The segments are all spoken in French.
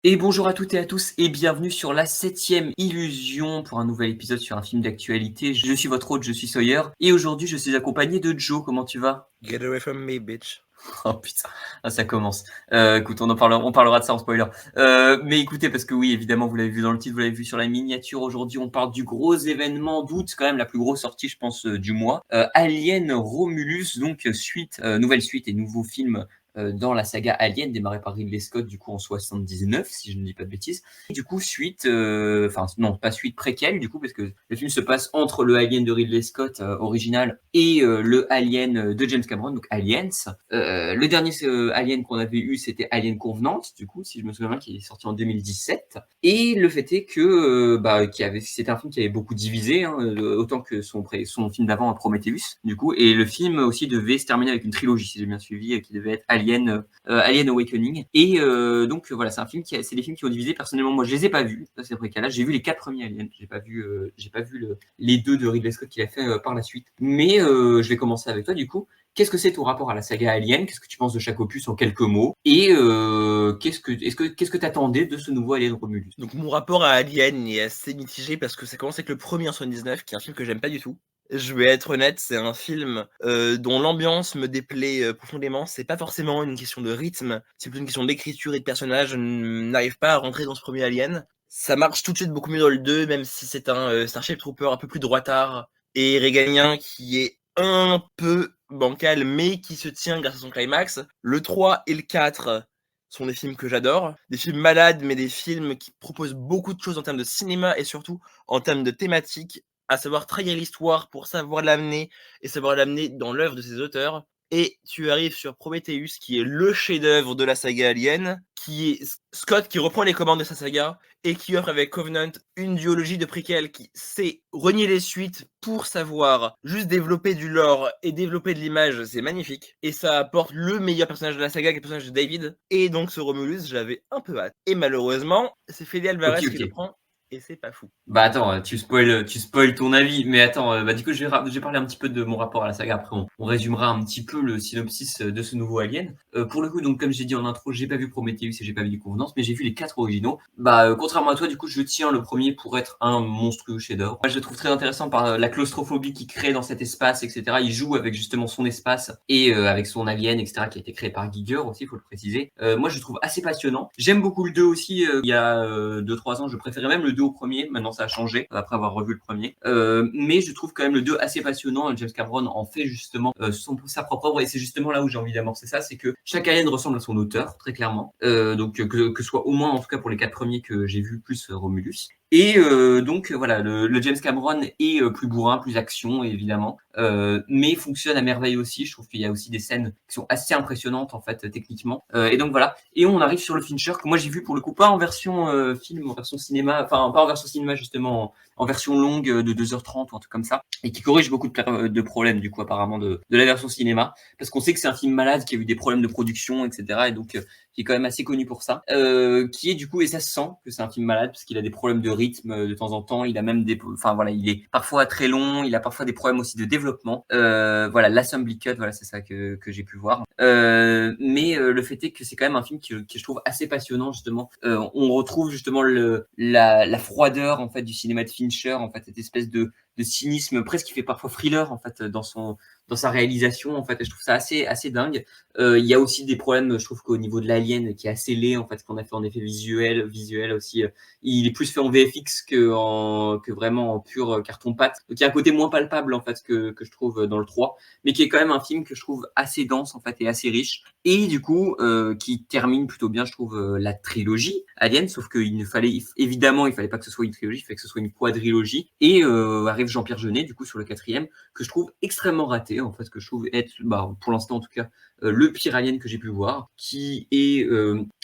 Et bonjour à toutes et à tous et bienvenue sur la 7e illusion pour un nouvel épisode sur un film d'actualité. Je suis votre hôte, je suis Sawyer et aujourd'hui je suis accompagné de Joe. Comment tu vas? Get away from me, bitch. Oh putain, ah, ça commence. Écoute, on parlera de ça en spoiler. Mais écoutez, parce que oui, évidemment, vous l'avez vu dans le titre, vous l'avez vu sur la miniature. Aujourd'hui, on parle du gros événement d'août, quand même la plus grosse sortie, je pense, du mois. Alien Romulus, donc nouvelle suite et nouveau film dans la saga Alien, démarré par Ridley Scott, du coup en 79, si je ne dis pas de bêtises. Et du coup, non, pas suite, préquelle, du coup, parce que le film se passe entre le Alien de Ridley Scott original et le Alien de James Cameron, donc Aliens. Le dernier Alien qu'on avait eu, c'était Alien Covenant, du coup, si je me souviens bien, qui est sorti en 2017. Et le fait est que c'était un film qui avait beaucoup divisé, hein, autant que son film d'avant, Prometheus, du coup. Et le film aussi devait se terminer avec une trilogie, si j'ai bien suivi, qui devait être Alien Awakening. Et voilà, c'est des films qui ont divisé. Personnellement, moi, je les ai pas vus. Ça, c'est après cas là. J'ai vu les 4 premiers Aliens. J'ai pas vu les 2 de Ridley Scott qu'il a fait par la suite. Mais je vais commencer avec toi, du coup. Qu'est-ce que c'est ton rapport à la saga Alien? Qu'est-ce que tu penses de chaque opus en quelques mots? Et qu'est-ce que t'attendais de ce nouveau Alien Romulus? Donc mon rapport à Alien est assez mitigé parce que ça commence avec le premier en 79, qui est un film que j'aime pas du tout. Je vais être honnête, c'est un film dont l'ambiance me déplaît profondément. C'est pas forcément une question de rythme, c'est plutôt une question d'écriture et de personnage. Je n'arrive pas à rentrer dans ce premier Alien. Ça marche tout de suite beaucoup mieux dans le 2, même si c'est un Starship Trooper un peu plus droitard et régalien qui est un peu bancal, mais qui se tient grâce à son climax. Le 3 et le 4 sont des films que j'adore. Des films malades, mais des films qui proposent beaucoup de choses en termes de cinéma et surtout en termes de thématique, à savoir trahir l'histoire pour savoir l'amener et savoir l'amener dans l'œuvre de ses auteurs. Et tu arrives sur Prometheus, qui est le chef-d'œuvre de la saga Alien, qui est Scott qui reprend les commandes de sa saga et qui offre avec Covenant une duologie de préquels qui sait renier les suites pour savoir juste développer du lore et développer de l'image. C'est magnifique. Et ça apporte le meilleur personnage de la saga, qui est le personnage de David. Et donc ce Romulus, j'avais un peu hâte. Et malheureusement, c'est Fede Ok, Alvarez qui le ok. prend et c'est pas fou. Bah attends, tu spoil ton avis, mais attends, bah du coup je vais parler un petit peu de mon rapport à la saga. Après, on résumera un petit peu le synopsis de ce nouveau Alien. Pour le coup, donc comme j'ai dit en intro, j'ai pas vu Prometheus et j'ai pas vu Convenance, mais j'ai vu les 4 originaux. Bah contrairement à toi, du coup, je tiens le premier pour être un monstrueux chef-d'œuvre. Moi, je le trouve très intéressant par la claustrophobie qu'il crée dans cet espace, etc. Il joue avec justement son espace et avec son alien, etc. qui a été créé par Giger aussi, faut le préciser. Moi, je le trouve assez passionnant. J'aime beaucoup le 2 aussi. Il y a 2-3 ans, je préférais même le 2 au premier. Maintenant, ça a changé après avoir revu le premier. Mais je trouve quand même le 2 assez passionnant. James Cameron en fait justement sa propre œuvre et c'est justement là où j'ai envie d'amorcer ça, c'est que chaque alien ressemble à son auteur, très clairement. Donc que ce soit au moins en tout cas pour les 4 premiers que j'ai vus plus Romulus. Et voilà, le James Cameron est plus bourrin, plus action évidemment, mais fonctionne à merveille aussi. Je trouve qu'il y a aussi des scènes qui sont assez impressionnantes en fait techniquement. Et donc voilà. Et on arrive sur le Fincher que moi j'ai vu pour le coup pas en version film, en version cinéma, enfin pas en version cinéma justement, en version longue de 2h30 ou un truc comme ça, et qui corrige beaucoup de problèmes du coup apparemment de la version cinéma, parce qu'on sait que c'est un film malade qui a eu des problèmes de production, etc. Et donc qui est quand même assez connu pour ça, qui est du coup, et ça se sent que c'est un film malade parce qu'il a des problèmes de rythme de temps en temps, il a même enfin voilà, il est parfois très long, il a parfois des problèmes aussi de développement. Voilà, l'assembly cut, voilà, c'est ça que j'ai pu voir. Mais le fait est que c'est quand même un film que je trouve assez passionnant justement. On retrouve justement la froideur en fait du cinéma de Fincher, en fait cette espèce de cynisme presque qui fait parfois thriller en fait dans sa réalisation en fait, et je trouve ça assez dingue. Il y a aussi des problèmes, je trouve qu'au niveau de l'alien qui est assez laid en fait, qu'on a fait en effet visuel aussi, il est plus fait en VFX que vraiment en pur carton pâte. Donc il y a un côté moins palpable en fait que je trouve dans le 3, mais qui est quand même un film que je trouve assez dense en fait et assez riche, et du coup qui termine plutôt bien je trouve la trilogie Alien, sauf qu'il ne fallait évidemment il fallait pas que ce soit une trilogie, il fallait que ce soit une quadrilogie, et arrive Jean-Pierre Jeunet du coup sur le 4e, que je trouve extrêmement raté en fait, que je trouve être pour l'instant en tout cas le pire Alien que j'ai pu voir, qui est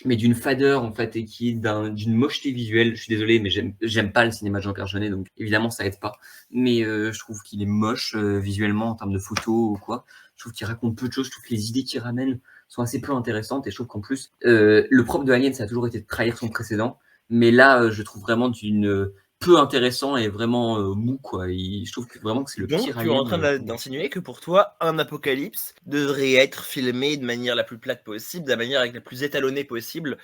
mais d'une fadeur en fait, et qui est d'une mocheté visuelle. Je suis désolé, mais j'aime pas le cinéma de Jean-Pierre Jeunet, donc évidemment ça aide pas. Mais je trouve qu'il est moche visuellement en termes de photos ou quoi. Je trouve qu'il raconte peu de choses. Je trouve que les idées qu'il ramène sont assez peu intéressantes, et je trouve qu'en plus le propre de Alien, ça a toujours été de trahir son précédent. Mais là, je trouve vraiment d'une peu intéressant et vraiment mou quoi. Je trouve que vraiment que c'est le Donc pire tu es en Alien. train d'insinuer que pour toi, un apocalypse devrait être filmé de manière la plus plate possible, de la manière avec la plus étalonnée possible,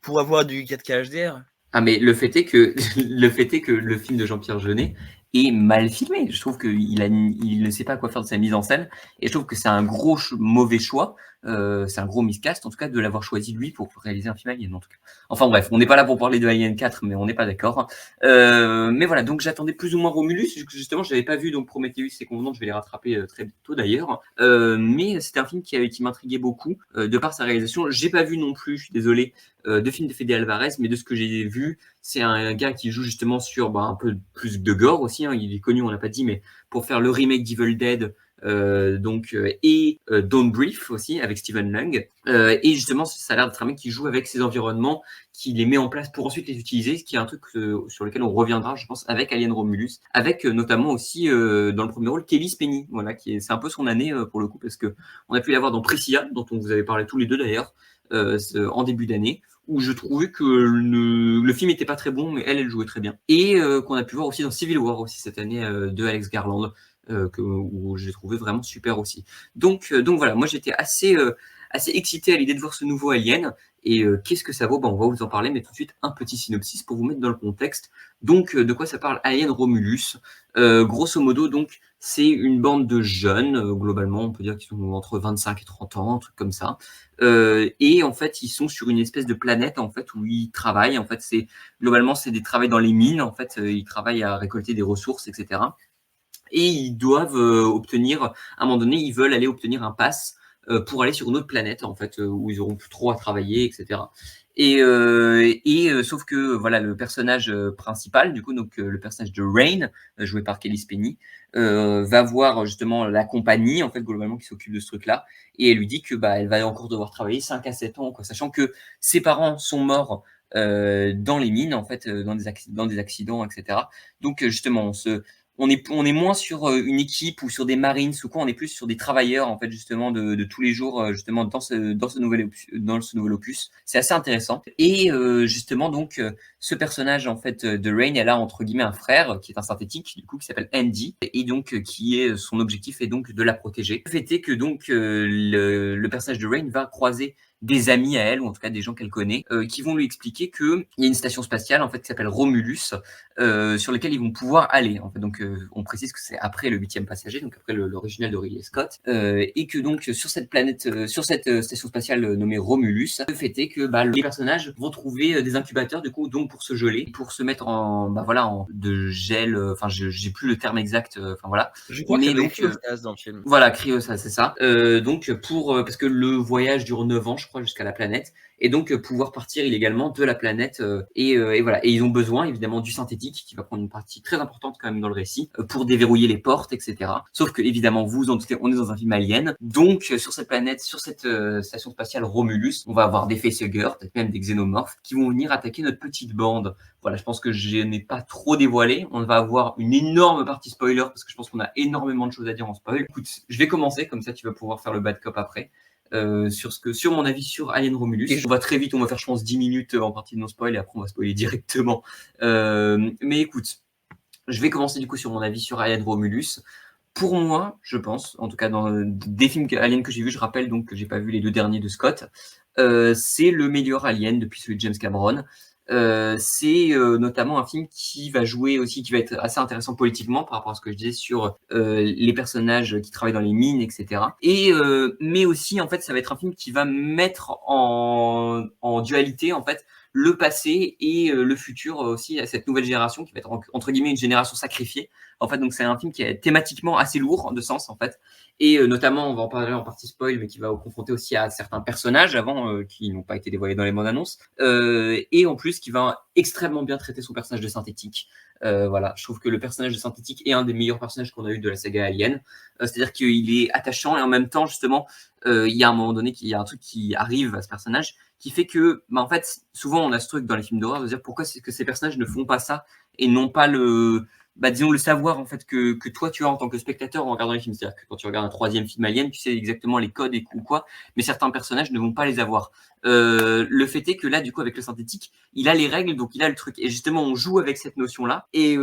pour avoir du 4K HDR. Ah mais le fait est que le film de Jean-Pierre Jeunet est mal filmé. Je trouve il ne sait pas quoi faire de sa mise en scène et je trouve que c'est un mauvais choix, c'est un gros miscast en tout cas de l'avoir choisi lui pour réaliser un film Alien en tout cas. Enfin bref, on n'est pas là pour parler de Alien 4 mais on n'est pas d'accord. Mais voilà, donc j'attendais plus ou moins Romulus, justement je l'avais pas vu donc Prometheus et Covenant, je vais les rattraper très bientôt d'ailleurs. Mais c'était un film qui m'intriguait beaucoup de par sa réalisation. J'ai pas vu non plus, je suis désolé, de films de Fede Alvarez, mais de ce que j'ai vu, c'est un gars qui joue justement sur un peu plus de gore aussi. Hein. Il est connu, on l'a pas dit, mais pour faire le remake d'Evil Dead, et Don't Breathe aussi avec Stephen Lang. Et justement, ça a l'air d'être un mec qui joue avec ses environnements, qui les met en place pour ensuite les utiliser, ce qui est un truc sur lequel on reviendra, je pense, avec Alien Romulus, avec notamment aussi dans le premier rôle Kelly Spenny, voilà, c'est un peu son année pour le coup, parce que on a pu l'avoir dans Priscilla, dont on vous avait parlé tous les deux d'ailleurs, en début d'année, où je trouvais que le film était pas très bon, mais elle jouait très bien. Et qu'on a pu voir aussi dans Civil War aussi cette année de Alex Garland, où j'ai trouvé vraiment super aussi. Donc voilà, moi j'étais assez excité à l'idée de voir ce nouveau Alien. Et qu'est-ce que ça vaut? On va vous en parler, mais tout de suite un petit synopsis pour vous mettre dans le contexte. Donc de quoi ça parle Alien Romulus? Grosso modo, donc c'est une bande de jeunes, globalement, on peut dire qu'ils sont entre 25 et 30 ans, un truc comme ça. Et en fait, ils sont sur une espèce de planète en fait où ils travaillent. En fait, globalement c'est des travails dans les mines. En fait, ils travaillent à récolter des ressources, etc. Et ils doivent obtenir, à un moment donné, ils veulent aller obtenir un pass pour aller sur une autre planète en fait où ils auront plus trop à travailler, etc. Et sauf que voilà le personnage principal, du coup donc le personnage de Rain, joué par Kelly Spenny, va voir justement la compagnie en fait globalement qui s'occupe de ce truc-là, et elle lui dit que elle va encore devoir travailler 5 à 7 ans, quoi, sachant que ses parents sont morts dans les mines en fait, dans des accidents, etc. Donc justement on est moins sur une équipe ou sur des Marines ou quoi, on est plus sur des travailleurs en fait justement de tous les jours justement dans ce nouvel opus. C'est assez intéressant. Et justement donc ce personnage en fait de Rain, elle a entre guillemets un frère qui est un synthétique du coup qui s'appelle Andy, et donc qui est son objectif est donc de la protéger. Le fait est que donc le personnage de Rain va croiser des amis à elle, ou en tout cas des gens qu'elle connaît, qui vont lui expliquer qu'il y a une station spatiale en fait qui s'appelle Romulus, sur laquelle ils vont pouvoir aller. En fait, donc on précise que c'est après le 8e passager, donc après l'original de Ridley Scott, et que donc sur cette planète, sur cette station spatiale nommée Romulus, le fait est que les personnages vont trouver des incubateurs du coup, donc pour se geler, pour se mettre en de gel. Enfin, j'ai plus le terme exact. Enfin voilà. Je crois Mais qu'il y avait donc cryostase dans le film. voilà, cryostat, c'est ça. Donc parce que le voyage dure 9 ans, je crois, jusqu'à la planète, et donc pouvoir partir illégalement de la planète, et voilà. Et ils ont besoin évidemment du synthétique qui va prendre une partie très importante quand même dans le récit pour déverrouiller les portes, etc. Sauf que évidemment, vous en doutez, on est dans un film alien, donc sur cette planète, sur cette station spatiale Romulus, on va avoir des facehuggers, peut-être même des xénomorphes, qui vont venir attaquer notre petite bande. Voilà, je pense que je n'ai pas trop dévoilé. On va avoir une énorme partie spoiler parce que je pense qu'on a énormément de choses à dire en spoil. Écoute, je vais commencer, comme ça tu vas pouvoir faire le bad cop après. Sur mon avis sur Alien Romulus. On va très vite, on va faire je pense 10 minutes en partie de non spoil et après on va spoiler directement. Mais écoute, je vais commencer du coup sur mon avis sur Alien Romulus. Pour moi, je pense, en tout cas dans des films Alien que j'ai vus, je rappelle donc que j'ai pas vu les 2 derniers de Scott, c'est le meilleur Alien depuis celui de James Cameron. C'est notamment un film qui va jouer aussi, qui va être assez intéressant politiquement par rapport à ce que je disais sur les personnages qui travaillent dans les mines, etc. Et mais aussi en fait, ça va être un film qui va mettre en dualité en fait le passé et le futur aussi à cette nouvelle génération qui va être entre guillemets une génération sacrifiée. En fait, donc c'est un film qui est thématiquement assez lourd de sens en fait, et notamment on va en parler en partie spoil, mais qui va confronter aussi à certains personnages avant qui n'ont pas été dévoilés dans les bandes annonces, et en plus qui va extrêmement bien traiter son personnage de synthétique. Voilà, je trouve que le personnage de synthétique est un des meilleurs personnages qu'on a eu de la saga Alien. C'est-à-dire qu'il est attachant et en même temps justement il y a un moment donné qu'il y a un truc qui arrive à ce personnage qui fait que en fait souvent on a ce truc dans les films d'horreur de dire pourquoi c'est que ces personnages ne font pas ça et non pas disons le savoir en fait que toi tu as en tant que spectateur en regardant les films. C'est-à-dire que quand tu regardes un troisième film Alien, tu sais exactement les codes et ou quoi, mais certains personnages ne vont pas les avoir. Le fait est que là, du coup, avec le synthétique, il a les règles, donc il a le truc. Et justement, on joue avec cette notion-là. Et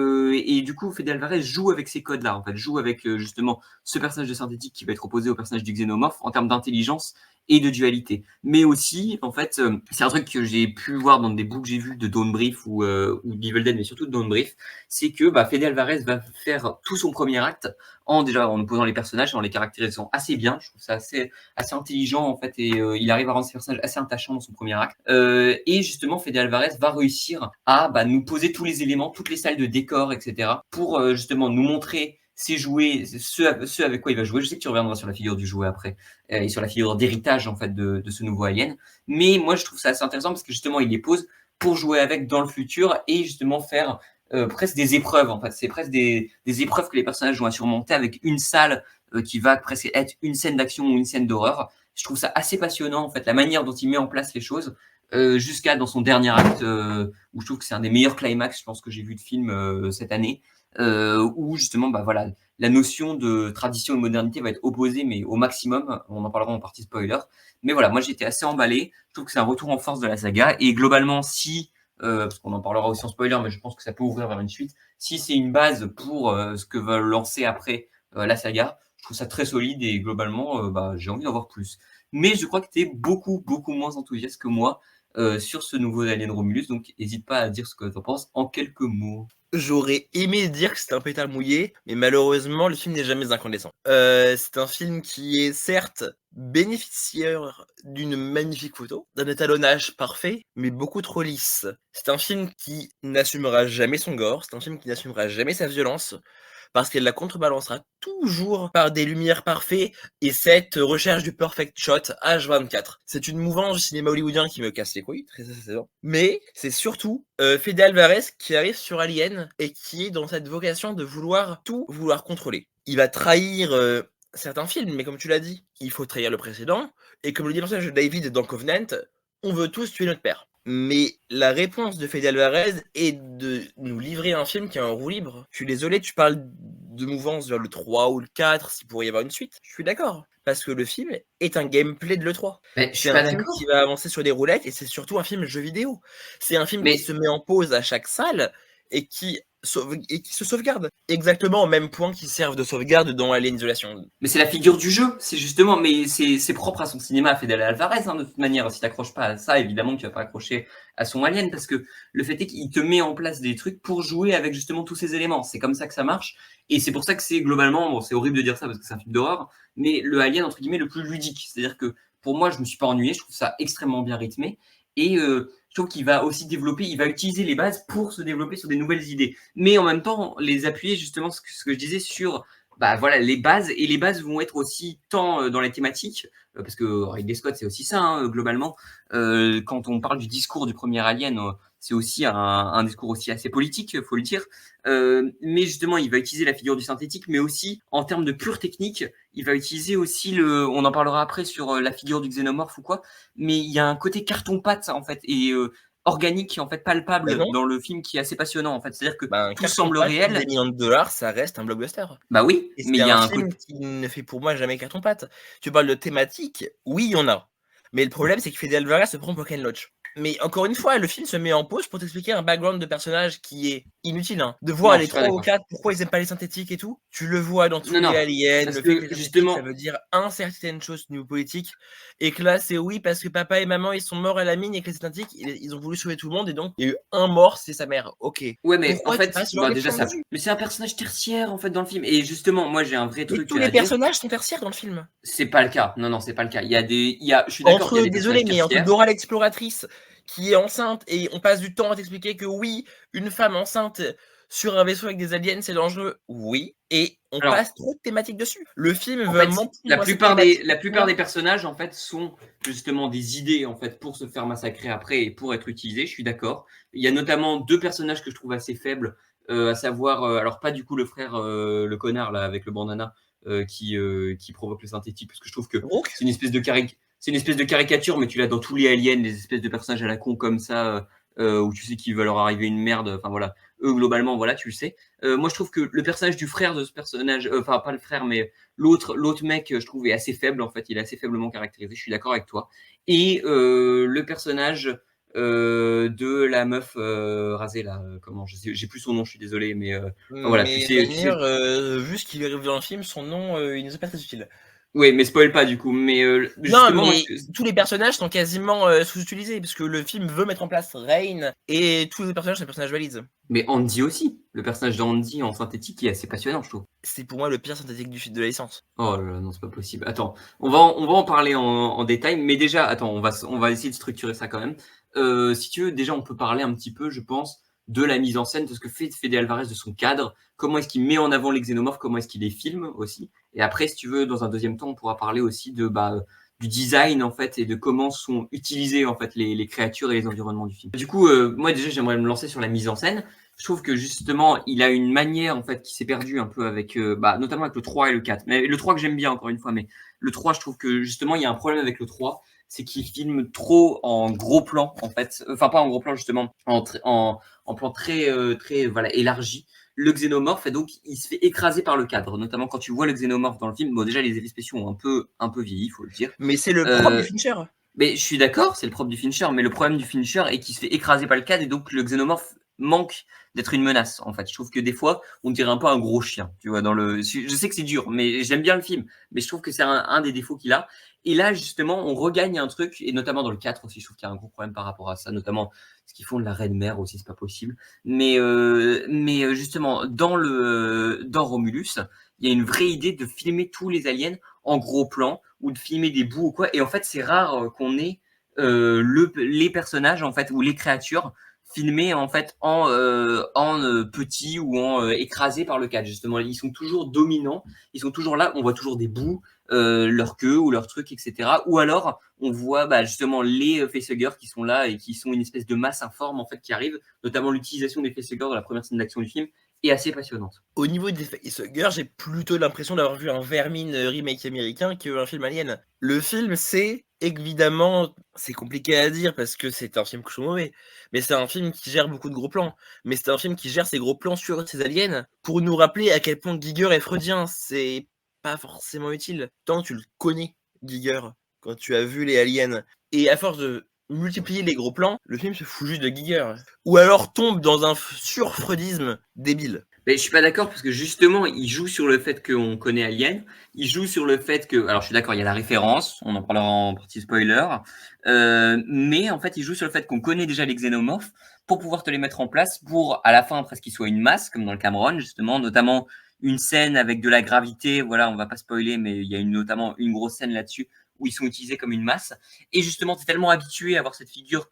du coup, Fede Alvarez joue avec ces codes-là, en fait, joue avec justement ce personnage de synthétique qui va être opposé au personnage du xénomorphe en termes d'intelligence et de dualité. Mais aussi, en fait, c'est un truc que j'ai pu voir dans des bouts que j'ai vus de Dawn Brief ou Evil Dead, mais surtout de Dawn Brief, c'est que Fede Alvarez va faire tout son premier acte en opposant les personnages, en les caractérisant assez bien. Je trouve ça assez intelligent en fait, et il arrive à rendre ses personnages assez attachants dans son premier acte. Et justement, Fede Alvarez va réussir à nous poser tous les éléments, toutes les salles de décor, etc., pour justement nous montrer ses jouets, ce avec quoi il va jouer. Je sais que tu reviendras sur la figure du jouet après, et sur la figure d'héritage en fait de ce nouveau alien. Mais moi, je trouve ça assez intéressant parce que justement, il les pose pour jouer avec dans le futur et justement faire presque des épreuves. En fait, c'est presque des épreuves que les personnages vont à surmonter avec une salle qui va presque être une scène d'action ou une scène d'horreur. Je trouve ça assez passionnant en fait, la manière dont il met en place les choses. Jusqu'à dans son dernier acte, où je trouve que c'est un des meilleurs climax, je pense, que j'ai vu de film cette année, où justement, voilà, la notion de tradition et modernité va être opposée, mais au maximum. On en parlera en partie spoiler. Mais voilà, moi j'étais assez emballé. Je trouve que c'est un retour en force de la saga. Et globalement, si, parce qu'on en parlera aussi en spoiler, mais je pense que ça peut ouvrir vers une suite, si c'est une base pour ce que va lancer après la saga, je trouve ça très solide et globalement, j'ai envie d'en voir plus. Mais je crois que tu es beaucoup, beaucoup moins enthousiaste que moi sur ce nouveau Alien Romulus, donc n'hésite pas à dire ce que tu en penses en quelques mots. J'aurais aimé dire que c'était un pétard mouillé, mais malheureusement, le film n'est jamais incandescent. C'est un film qui est certes bénéficiaire d'une magnifique photo, d'un étalonnage parfait, mais beaucoup trop lisse. C'est un film qui n'assumera jamais son gore, c'est un film qui n'assumera jamais sa violence, parce qu'elle la contrebalancera toujours par des lumières parfaites et cette recherche du perfect shot H24. C'est une mouvance du cinéma hollywoodien qui me casse les couilles, très sincèrement. Mais c'est surtout Fede Alvarez qui arrive sur Alien et qui est dans cette vocation de vouloir contrôler. Il va trahir certains films, mais comme tu l'as dit, il faut trahir le précédent. Et comme le dit le personnage de David dans Covenant, on veut tous tuer notre père. Mais la réponse de Fede Alvarez est de nous livrer un film qui a un roue libre. Je suis désolé, tu parles de mouvance vers le 3 ou le 4, s'il pourrait y avoir une suite. Je suis d'accord. Parce que le film est un gameplay de l'E3. Mais je suis C'est pas un film d'accord. qui va avancer sur des roulettes et c'est surtout un film jeu vidéo. C'est un film Mais qui se met en pause à chaque salle et qui se sauvegarde. Exactement au même point qu'ils servent de sauvegarde dans Alien Isolation. Mais c'est la figure du jeu, c'est justement, mais c'est propre à son cinéma, Fede Alvarez, de toute manière. Si t'accroches pas à ça, évidemment que tu vas pas accrocher à son Alien, parce que le fait est qu'il te met en place des trucs pour jouer avec justement tous ces éléments. C'est comme ça que ça marche, et c'est pour ça que c'est globalement, bon, c'est horrible de dire ça parce que c'est un film d'horreur, mais le Alien entre guillemets le plus ludique. C'est-à-dire que pour moi, je me suis pas ennuyé, je trouve ça extrêmement bien rythmé, et je trouve qu'il va aussi développer, il va utiliser les bases pour se développer sur des nouvelles idées, mais en même temps les appuyer justement ce que je disais sur voilà, les bases, et les bases vont être aussi tant dans les thématiques, parce que Ridley Scott, c'est aussi ça, globalement. Quand on parle du discours du premier Alien, c'est aussi un discours aussi assez politique, faut le dire. Mais justement, il va utiliser la figure du synthétique, mais aussi, en termes de pure technique, il va utiliser aussi on en parlera après sur la figure du xénomorphe ou quoi, mais il y a un côté carton-pâte, en fait, et organique, en fait, palpable dans le film qui est assez passionnant, en fait. C'est-à-dire que Un tout semble carton-pâte pour des réel. millions de dollars, ça reste un blockbuster. Bah oui, Et mais c'est il y a un un film côté. qui ne fait pour moi jamais carton-pâte. Tu parles de thématique, oui, il y en a. Mais le problème, c'est que Fede Alvarez se prend pour Ken Loach. Mais encore une fois, le film se met en pause pour t'expliquer un background de personnage qui est inutile. Hein. De voir Non, je les suis pas 3 ou d'accord. 4, pourquoi ils aiment pas les synthétiques et tout. Tu le vois dans tous Non, les non, aliens, parce le fait que que les synthétiques, ça justement, veut dire certaines choses au niveau politique. Et que là, c'est oui, parce que papa et maman, ils sont morts à la mine et que les synthétiques, ils ont voulu sauver tout le monde. Et donc, il y a eu un mort, c'est sa mère. Ok. ouais, mais en Pourquoi tu fait, passes ce genre déjà d'émission ça. dessus? Mais c'est un personnage tertiaire en fait dans le film. Et justement, moi j'ai un vrai Mais truc tous à les dire. personnages sont tertiaires dans le film. C'est pas le cas. Non, non, c'est pas le cas. Je suis d'accord qu'il y a des Désolé, personnages mais entre tertiaires. Dora l'exploratrice qui est enceinte et on passe du temps à t'expliquer que oui, une femme enceinte sur un vaisseau avec des aliens, c'est dangereux. Oui. Et on Alors, passe trop de thématiques dessus. Le film en veut fait, mentir à cette thématique. la plupart des personnages en fait sont justement des idées en fait pour se faire massacrer après et pour être utilisés. Je suis d'accord. Il y a notamment deux personnages que je trouve assez faibles, à savoir, alors pas du coup le frère, le connard là avec le bandana, qui provoque le synthétique, parce que je trouve que Brooke, c'est une espèce de caricature, mais tu l'as dans tous les aliens, les espèces de personnages à la con comme ça, où tu sais qu'il va leur arriver une merde. Enfin voilà, eux globalement, voilà, tu le sais. Moi, je trouve que le personnage du frère de ce personnage, enfin pas le frère, mais l'autre mec, je trouve est assez faible en fait. Il est assez faiblement caractérisé. Je suis d'accord avec toi. Et le personnage de la meuf rasée là, comment je sais, j'ai plus son nom, je suis désolé, mais enfin voilà, Mais d'ailleurs, tu sais, vu ce qui arrive dans le film, son nom, il nous est pas très utile. ouais, mais spoil pas du coup. Mais Non, justement, moi, mais tous les personnages sont quasiment sous-utilisés, parce que le film veut mettre en place Rain, et tous les personnages sont des personnages valides. mais Andy aussi, le personnage d'Andy en synthétique qui est assez passionnant, je trouve. C'est pour moi le pire synthétique du film de la licence. Oh là là, non, c'est pas possible. Attends, on va en parler en détail, mais déjà, attends, on va essayer de structurer ça quand même. Si tu veux, déjà, on peut parler un petit peu, je pense, de la mise en scène, de ce que fait Fede Alvarez, de son cadre, comment est-ce qu'il met en avant les xénomorphes, comment est-ce qu'il les filme aussi. Et après, si tu veux, dans un deuxième temps, on pourra parler aussi du design, en fait, et de comment sont utilisées, en fait, les créatures et les environnements du film. Du coup, moi, déjà, j'aimerais me lancer sur la mise en scène. Je trouve que justement, il a une manière en fait qui s'est perdue un peu avec, notamment avec le 3 et le 4. Mais le 3 que j'aime bien encore une fois, mais le 3, je trouve que justement, il y a un problème avec le 3, c'est qu'il filme trop en gros plan en fait. Enfin, pas en gros plan justement, en plan très voilà, élargi. Le xénomorphe, et donc il se fait écraser par le cadre, notamment quand tu vois le xénomorphe dans le film. Bon, déjà, les effets spéciaux ont un peu vieilli, il faut le dire. Mais c'est le propre du Fincher. Mais je suis d'accord, c'est le propre du Fincher, mais le problème du Fincher est qu'il se fait écraser par le cadre et donc le xénomorphe manque d'être une menace. En fait, je trouve que des fois, on dirait un peu un gros chien. Tu vois, je sais que c'est dur, mais j'aime bien le film, mais je trouve que c'est un des défauts qu'il a. Et là, justement, on regagne un truc, et notamment dans le 4 aussi, je trouve qu'il y a un gros problème par rapport à ça, notamment ce qu'ils font de la reine mère aussi, c'est pas possible. Mais justement, dans Romulus, il y a une vraie idée de filmer tous les aliens en gros plan ou de filmer des bouts ou quoi. Et en fait, c'est rare qu'on ait les personnages en fait ou les créatures filmés en fait en petit ou en écrasés par le cadre. Justement, ils sont toujours dominants, ils sont toujours là. On voit toujours des bouts, leur queue ou leur truc, etc. Ou alors on voit justement les facehuggers qui sont là et qui sont une espèce de masse informe en fait qui arrive. Notamment l'utilisation des facehuggers dans la première scène d'action du film est assez passionnante. Au niveau des facehuggers, j'ai plutôt l'impression d'avoir vu un Vermine remake américain qu'un film Alien. Le film, c'est évidemment, c'est compliqué à dire parce que c'est un film que je trouve mauvais, mais c'est un film qui gère beaucoup de gros plans. Mais c'est un film qui gère ses gros plans sur ces aliens pour nous rappeler à quel point Giger est freudien. C'est pas forcément utile. Tant que tu le connais, Giger, quand tu as vu les aliens. Et à force de multiplier les gros plans, le film se fout juste de Giger. Ou alors tombe dans un surfreudisme débile. Mais je suis pas d'accord parce que justement, il joue sur le fait qu'on connaît Alien. Il joue sur le fait que, alors je suis d'accord, il y a la référence, on en parlera en partie spoiler, mais en fait, il joue sur le fait qu'on connaît déjà les xénomorphes pour pouvoir te les mettre en place pour, à la fin, presque qu'ils soient une masse, comme dans le Cameron, justement, notamment une scène avec de la gravité. Voilà, on va pas spoiler, mais il y a notamment une grosse scène là-dessus où ils sont utilisés comme une masse. Et justement, tu es tellement habitué à avoir cette figure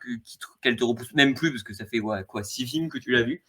qu'elle te repousse même plus parce que ça fait quoi 6 films que tu l'as vu.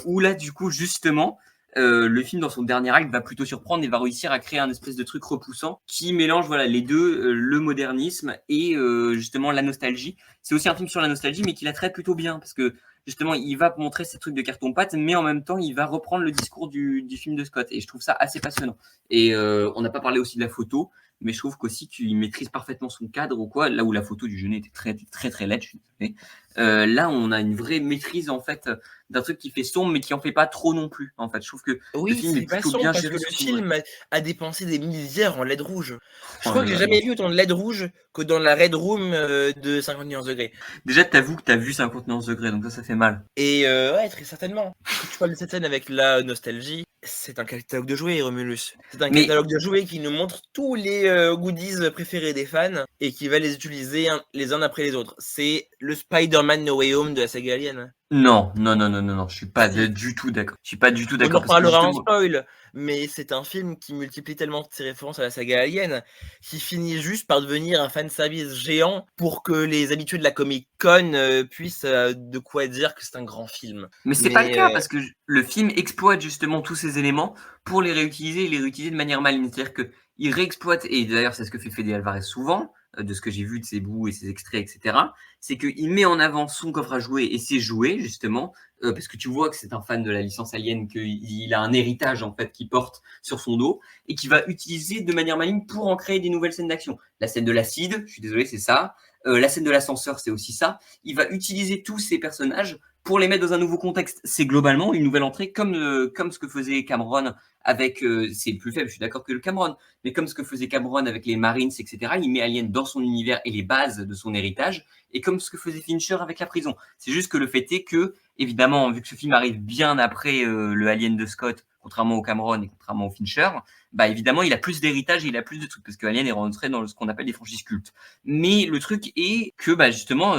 Où là, du coup, justement, le film, dans son dernier acte, va plutôt surprendre et va réussir à créer un espèce de truc repoussant qui mélange voilà, les deux, le modernisme et justement la nostalgie. C'est aussi un film sur la nostalgie, mais qui la traite plutôt bien parce que justement, il va montrer ces trucs de carton-pâte, mais en même temps, il va reprendre le discours du film de Scott. Et je trouve ça assez passionnant. Et on n'a pas parlé aussi de la photo, mais je trouve qu'aussi qu'il maîtrise parfaitement son cadre ou quoi. Là où la photo du Jeunet était très, très, très laide, je suis désolé. Là, on a une vraie maîtrise en fait d'un truc qui fait sombre, mais qui en fait pas trop non plus. En fait, je trouve que le Oui, film est c'est pas plutôt sombre bien parce que géré le sur son film a dépensé des milliards en LED rouge. Je Oh crois là que j'ai là, jamais non. vu autant de LED rouge que dans la Red Room de 50 nuances degrés. Déjà, t'avoues que t'as vu 50 nuances degrés, donc ça fait mal. Et ouais, très certainement. Quand tu parles de cette scène avec la nostalgie, c'est un catalogue de jouets, Romulus. C'est un Mais catalogue de jouets qui nous montre tous les goodies préférés des fans et qui va les utiliser les uns après les autres. C'est le Spider-Man No Way Home de la saga Alien. non, non, non, non, non, non, je suis pas Si. du tout d'accord. Je suis pas du tout On en d'accord parce que reparlera en justement, spoil, mais c'est un film qui multiplie tellement ses références à la saga Alien, qui finit juste par devenir un fanservice géant pour que les habitués de la Comic Con puissent de quoi dire que c'est un grand film. mais c'est pas le Mais cas parce que le film exploite justement tous ces éléments pour les réutiliser et les réutiliser de manière maligne. C'est-à-dire que il réexploite, et d'ailleurs c'est ce que fait Fede Alvarez souvent, de ce que j'ai vu de ses bouts et ses extraits, etc. C'est qu'il met en avant son coffre à jouer et ses jouets justement, parce que tu vois que c'est un fan de la licence Alien, qu'il a un héritage en fait qu'il porte sur son dos et qu'il va utiliser de manière maligne pour en créer des nouvelles scènes d'action. La scène de l'acide, je suis désolé, c'est ça. La scène de l'ascenseur, c'est aussi ça. Il va utiliser tous ces personnages pour les mettre dans un nouveau contexte. C'est globalement une nouvelle entrée, comme ce que faisait Cameron avec, c'est le plus faible, je suis d'accord que le Cameron, mais comme ce que faisait Cameron avec les Marines, etc. Il met Alien dans son univers et les bases de son héritage, et comme ce que faisait Fincher avec la prison. C'est juste que le fait est que, évidemment, vu que ce film arrive bien après le Alien de Scott, contrairement au Cameron et contrairement au Fincher, bah évidemment, il a plus d'héritage et il a plus de trucs, parce que Alien est rentré dans ce qu'on appelle les franchises cultes. Mais le truc est que, bah justement,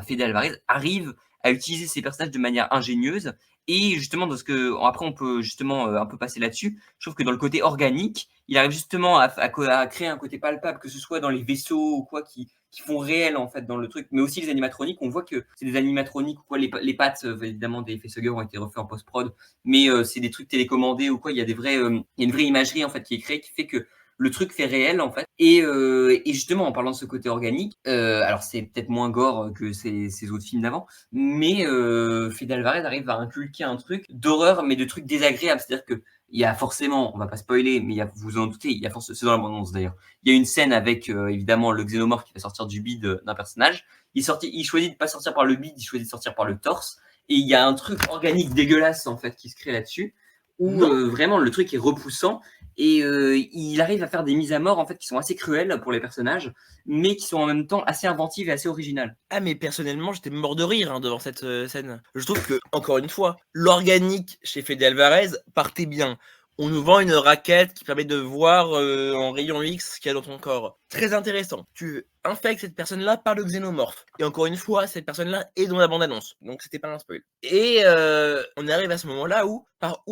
Fede Alvarez arrive à utiliser ses personnages de manière ingénieuse, et justement, dans ce que, après, on peut justement un peu passer là-dessus. Je trouve que dans le côté organique, il arrive justement à créer un côté palpable, que ce soit dans les vaisseaux ou quoi, qui font réel en fait dans le truc, mais aussi les animatroniques. On voit que c'est des animatroniques ou quoi, les pattes évidemment des facehuggers ont été refaits en post-prod, mais c'est des trucs télécommandés ou quoi. Il y a il y a une vraie imagerie en fait qui est créée, qui fait que le truc fait réel en fait. Et justement, en parlant de ce côté organique, alors c'est peut-être moins gore que ces autres films d'avant, mais Fede Alvarez arrive à inculquer un truc d'horreur, mais de trucs désagréables. C'est-à-dire que il y a forcément, on va pas spoiler, mais vous vous en doutez, il y a forcément, c'est dans l'abondance d'ailleurs. Il y a une scène avec évidemment le xénomorphe qui va sortir du bide d'un personnage. Il choisit de pas sortir par le bide, il choisit de sortir par le torse. Et il y a un truc organique dégueulasse en fait qui se crée là-dessus, où vraiment le truc est repoussant. Et il arrive à faire des mises à mort en fait qui sont assez cruelles pour les personnages, mais qui sont en même temps assez inventives et assez originales. Ah, mais personnellement, j'étais mort de rire devant cette scène. Je trouve que, encore une fois, l'organique chez Fede Alvarez partait bien. On nous vend une raquette qui permet de voir en rayon X ce qu'il y a dans ton corps. Très intéressant. Tu infectes cette personne-là par le xénomorphe. Et encore une fois, cette personne-là est dans la bande-annonce. Donc c'était pas un spoil. Et on arrive à ce moment-là où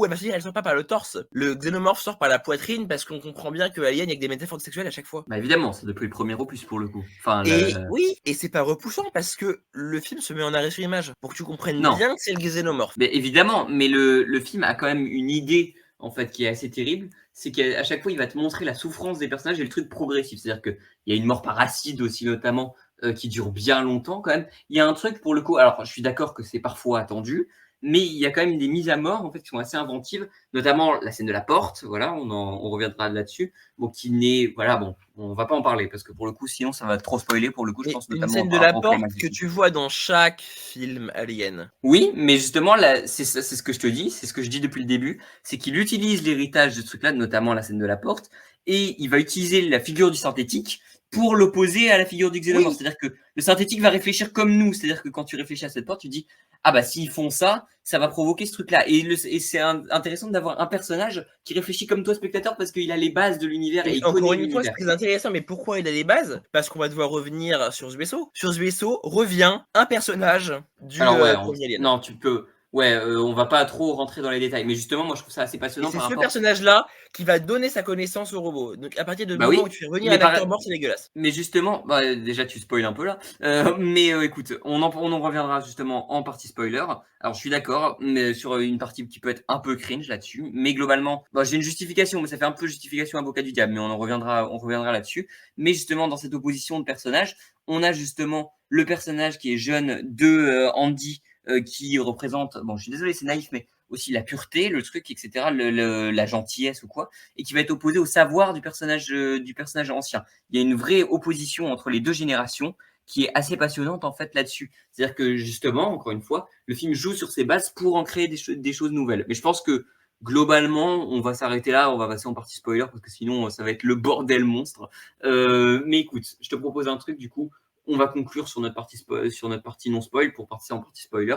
elle va se dire, elle sort pas par le torse. Le xénomorphe sort par la poitrine parce qu'on comprend bien que Alien, il y a que des métaphores sexuelles à chaque fois. Bah évidemment, c'est depuis le premier opus pour le coup. Enfin, Et oui, et c'est pas repoussant parce que le film se met en arrêt sur image pour que tu comprennes Non. bien que c'est le xénomorphe. Mais évidemment, mais le film a quand même une idée en fait qui est assez terrible, c'est qu'à chaque fois il va te montrer la souffrance des personnages et le truc progressif. C'est-à-dire qu'il y a une mort par acide aussi notamment qui dure bien longtemps quand même. Il y a un truc pour le coup, alors je suis d'accord que c'est parfois attendu, mais il y a quand même des mises à mort en fait qui sont assez inventives, notamment la scène de la porte, voilà, on reviendra là-dessus. Bon, qui n'est, voilà, bon, on va pas en parler parce que pour le coup, sinon ça va trop spoiler pour le coup, je Mais pense une notamment scène de par la rapport au porte climax du que film. tu vois dans chaque film Alien. Oui, mais justement, là, c'est ce que je te dis, c'est ce que je dis depuis le début, c'est qu'il utilise l'héritage de ce truc-là, notamment la scène de la porte, et il va utiliser la figure du synthétique pour l'opposer à la figure du xénomorphe. Oui. C'est-à-dire que le synthétique va réfléchir comme nous. C'est-à-dire que quand tu réfléchis à cette porte, tu dis ah bah s'ils font ça, ça va provoquer ce truc-là. Et c'est intéressant d'avoir un personnage qui réfléchit comme toi, spectateur, parce qu'il a les bases de l'univers et Et il encore connaît une fois, c'est l'univers. très intéressant, mais pourquoi il a les bases? Parce qu'on va devoir revenir sur ce vaisseau. Sur ce vaisseau revient un personnage du Alors ouais, premier Alien. non, tu peux. Ouais, on va pas trop rentrer dans les détails, mais justement, moi je trouve ça assez Et passionnant c'est par ce rapport. personnage-là qui va donner sa connaissance au robot. Donc à partir du Bah moment oui, où tu fais revenir mais un acteur mort, c'est dégueulasse. mais justement, bah, déjà tu spoil un peu là, mais écoute, on en reviendra justement en partie spoiler. Alors je suis d'accord, mais sur une partie qui peut être un peu cringe là-dessus, mais globalement, bah, j'ai une justification, mais ça fait un peu justification avocat du diable, mais on reviendra là-dessus. Mais justement, dans cette opposition de personnages, on a justement le personnage qui est jeune de Andy, qui représente, bon, je suis désolé, c'est naïf, mais aussi la pureté, le truc, etc., la gentillesse ou quoi, et qui va être opposé au savoir du personnage ancien. Il y a une vraie opposition entre les deux générations qui est assez passionnante en fait là-dessus. C'est-à-dire que justement, encore une fois, le film joue sur ses bases pour en créer des choses nouvelles. Mais je pense que globalement, on va s'arrêter là, on va passer en partie spoiler parce que sinon ça va être le bordel monstre. Mais écoute, je te propose un truc du coup. On va conclure sur notre partie non spoil pour passer en partie spoiler.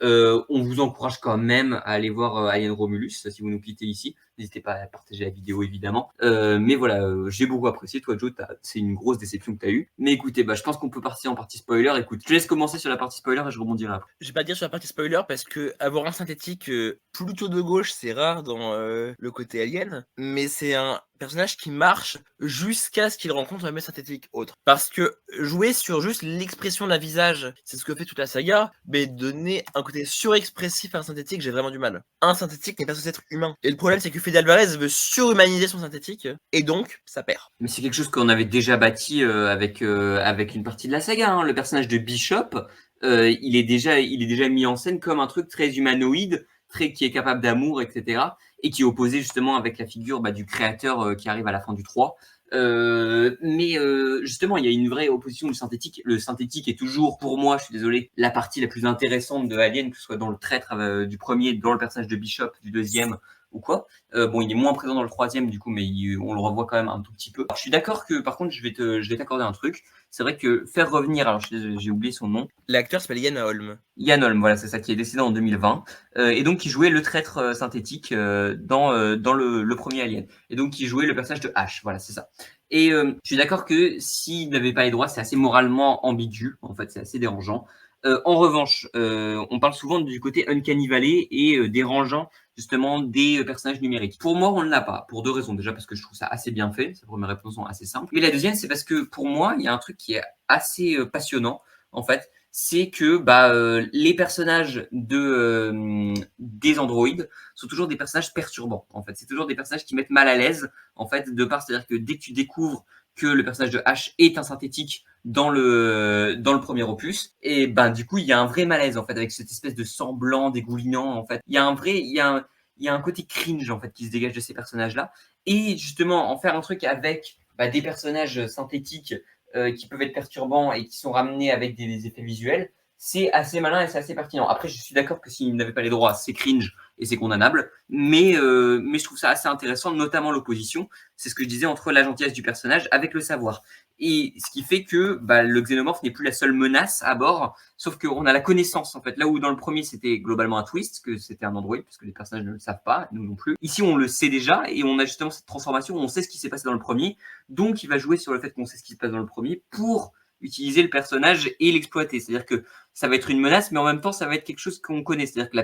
On vous encourage quand même à aller voir Alien Romulus si vous nous quittez ici. N'hésitez pas à partager la vidéo évidemment. Mais voilà, j'ai beaucoup apprécié. Toi, Joe, c'est une grosse déception que tu as eue. Mais écoutez, bah, je pense qu'on peut partir en partie spoiler. Écoute, je te laisse commencer sur la partie spoiler et je rebondirai après. Je vais pas dire sur la partie spoiler parce que avoir un synthétique plutôt de gauche, c'est rare dans le côté Alien, mais c'est un personnage qui marche jusqu'à ce qu'il rencontre un mec synthétique autre. Parce que jouer sur juste l'expression d'un visage, c'est ce que fait toute la saga, mais donner un côté surexpressif à un synthétique, j'ai vraiment du mal. Un synthétique n'est pas censé être humain. Et le problème, c'est que Fede Alvarez veut surhumaniser son synthétique, et donc, ça perd. Mais c'est quelque chose qu'on avait déjà bâti avec une partie de la saga. Hein. Le personnage de Bishop, il est déjà mis en scène comme un truc très humanoïde, qui est capable d'amour, etc. Et qui est opposé justement avec la figure du créateur qui arrive à la fin du 3. Mais justement, il y a une vraie opposition du synthétique. Le synthétique est toujours, pour moi, je suis désolé, la partie la plus intéressante de Alien, que ce soit dans le traître du premier, dans le personnage de Bishop, du deuxième ou quoi. Bon, il est moins présent dans le troisième, du coup, mais on le revoit quand même un tout petit peu. Alors, je suis d'accord que, par contre, je vais t'accorder un truc. C'est vrai que faire revenir, alors j'ai oublié son nom. L'acteur s'appelle Ian Holm. Ian Holm, voilà, c'est ça, qui est décédé en 2020, et donc qui jouait le traître synthétique dans le premier Alien, et donc qui jouait le personnage de Ash, voilà, c'est ça. Et je suis d'accord que s'il n'avait pas les droits, c'est assez moralement ambigu, en fait, c'est assez dérangeant. En revanche, on parle souvent du côté Uncanny Valley et dérangeant justement des personnages numériques. Pour moi, on ne l'a pas, pour deux raisons. Déjà parce que je trouve ça assez bien fait, ces premières réponses sont assez simples. Mais la deuxième, c'est parce que pour moi, il y a un truc qui est assez passionnant, en fait, c'est que les personnages des androïdes sont toujours des personnages perturbants. En fait, c'est toujours des personnages qui mettent mal à l'aise. En fait, de part, c'est-à-dire que dès que tu découvres que le personnage de H est un synthétique dans le premier opus, et du coup, il y a un vrai malaise en fait avec cette espèce de sang blanc dégoulinant. En fait, il y a un côté cringe en fait qui se dégage de ces personnages-là. Et justement, en faire un truc avec des personnages synthétiques qui peuvent être perturbants et qui sont ramenés avec des effets visuels, c'est assez malin et c'est assez pertinent. Après, je suis d'accord que s'ils n'avaient pas les droits, c'est cringe et c'est condamnable, mais je trouve ça assez intéressant, notamment l'opposition, c'est ce que je disais, entre la gentillesse du personnage avec le savoir. Et ce qui fait que le xénomorphe n'est plus la seule menace à bord, sauf qu'on a la connaissance, en fait. Là où dans le premier, c'était globalement un twist, que c'était un androïde, parce que les personnages ne le savent pas, nous non plus. Ici, on le sait déjà, et on a justement cette transformation, on sait ce qui s'est passé dans le premier, donc il va jouer sur le fait qu'on sait ce qui se passe dans le premier pour utiliser le personnage et l'exploiter. C'est-à-dire que ça va être une menace, mais en même temps, ça va être quelque chose qu'on connaît. C'est-à-dire que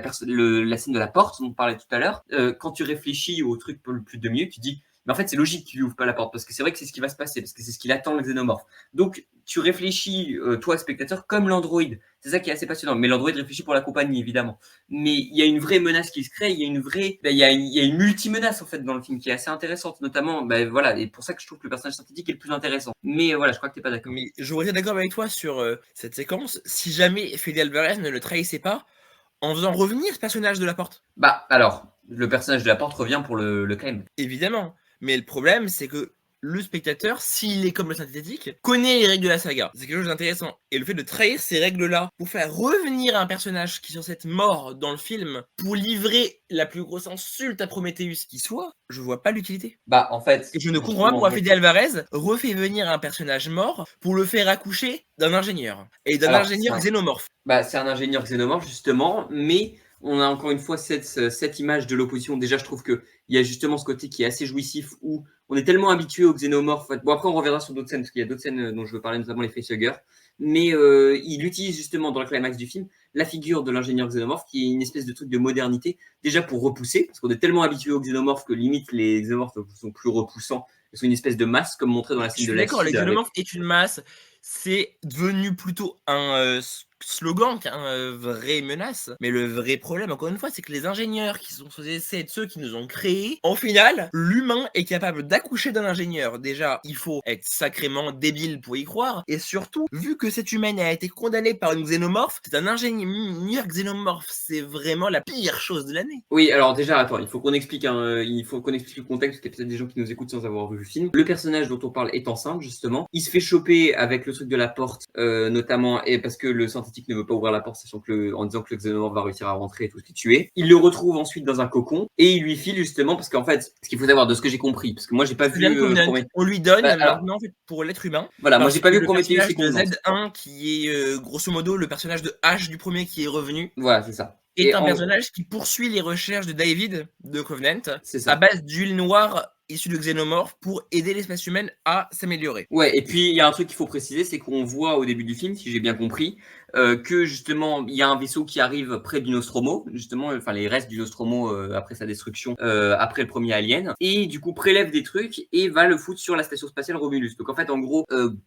la scène de la porte, dont on parlait tout à l'heure, quand tu réfléchis au truc pour le plus de minutes, tu dis, mais en fait, c'est logique qu'il ouvre pas la porte, parce que c'est vrai que c'est ce qui va se passer, parce que c'est ce qu'il attend, le xénomorphe. Donc, tu réfléchis, toi, spectateur, comme l'androïde. C'est ça qui est assez passionnant. Mais l'androïde réfléchit pour la compagnie, évidemment. Mais il y a une vraie menace qui se crée, il y a une vraie, il y a une multi-menace, en fait, dans le film, qui est assez intéressante, notamment, voilà, et pour ça que je trouve que le personnage synthétique est le plus intéressant. Mais voilà, je crois que t'es pas d'accord. Mais j'aurais été d'accord avec toi sur cette séquence si jamais Fede Alvarez ne le trahissait pas en faisant revenir ce personnage de la porte. Alors, le personnage de la porte revient pour le claim. Évidemment. Mais le problème, c'est que le spectateur, s'il est comme le synthétique, connaît les règles de la saga. C'est quelque chose d'intéressant. Et le fait de trahir ces règles-là pour faire revenir un personnage qui est sur cette mort dans le film, pour livrer la plus grosse insulte à Prometheus qui soit, je vois pas l'utilité. En fait. Et je ne comprends pas pourquoi Fede Alvarez refait venir un personnage mort pour le faire accoucher d'un ingénieur. Et d'un ingénieur xénomorphe. C'est un ingénieur xénomorphe, justement, mais on a encore une fois cette image de l'opposition. Déjà, je trouve qu'il y a justement ce côté qui est assez jouissif où on est tellement habitué aux xénomorphes. Bon, après, on reviendra sur d'autres scènes, parce qu'il y a d'autres scènes dont je veux parler, notamment les facehuggers. Mais il utilise justement dans le climax du film la figure de l'ingénieur xénomorphe, qui est une espèce de truc de modernité, déjà pour repousser, parce qu'on est tellement habitué aux xénomorphes que limite les xénomorphes sont plus repoussants. Ils sont une espèce de masse, comme montré dans la scène de l'acide. D'accord, le xénomorphe est une masse. C'est devenu plutôt un slogan qu'un vraie menace. Mais le vrai problème, encore une fois, c'est que les ingénieurs qui sont censés être ceux qui nous ont créés, en final, l'humain est capable d'accoucher d'un ingénieur. Déjà, il faut être sacrément débile pour y croire. Et surtout, vu que cette humaine a été condamnée par une xénomorphe, c'est un ingénieur xénomorphe. C'est vraiment la pire chose de l'année. Oui, alors déjà, attends, il faut qu'on explique le contexte, parce qu'il y a peut-être des gens qui nous écoutent sans avoir vu le film. Le personnage dont on parle est enceinte, justement. Il se fait choper avec le truc de la porte, notamment, et parce que le synthétique ne veut pas ouvrir la porte, en disant que le xénomorphe va réussir à rentrer et tout les tuer. Il le retrouve ensuite dans un cocon, et il lui file justement, parce qu'en fait, ce qu'il faut savoir de ce que j'ai compris, parce que moi j'ai pas vu on lui donne maintenant, en fait, pour l'être humain. Voilà, moi j'ai pas vu Prometheus et Z1 qui est grosso modo le personnage de H du premier qui est revenu. Voilà, c'est ça. Est un personnage qui poursuit les recherches de David de Covenant à base d'huile noire issue de xénomorphes pour aider l'espèce humaine à s'améliorer. Ouais, et puis il y a un truc qu'il faut préciser, c'est qu'on voit au début du film, si j'ai bien compris, que justement il y a un vaisseau qui arrive près du Nostromo, justement, enfin les restes du Nostromo après sa destruction, après le premier Alien, et du coup prélève des trucs et va le foutre sur la station spatiale Romulus. Donc en fait, en gros,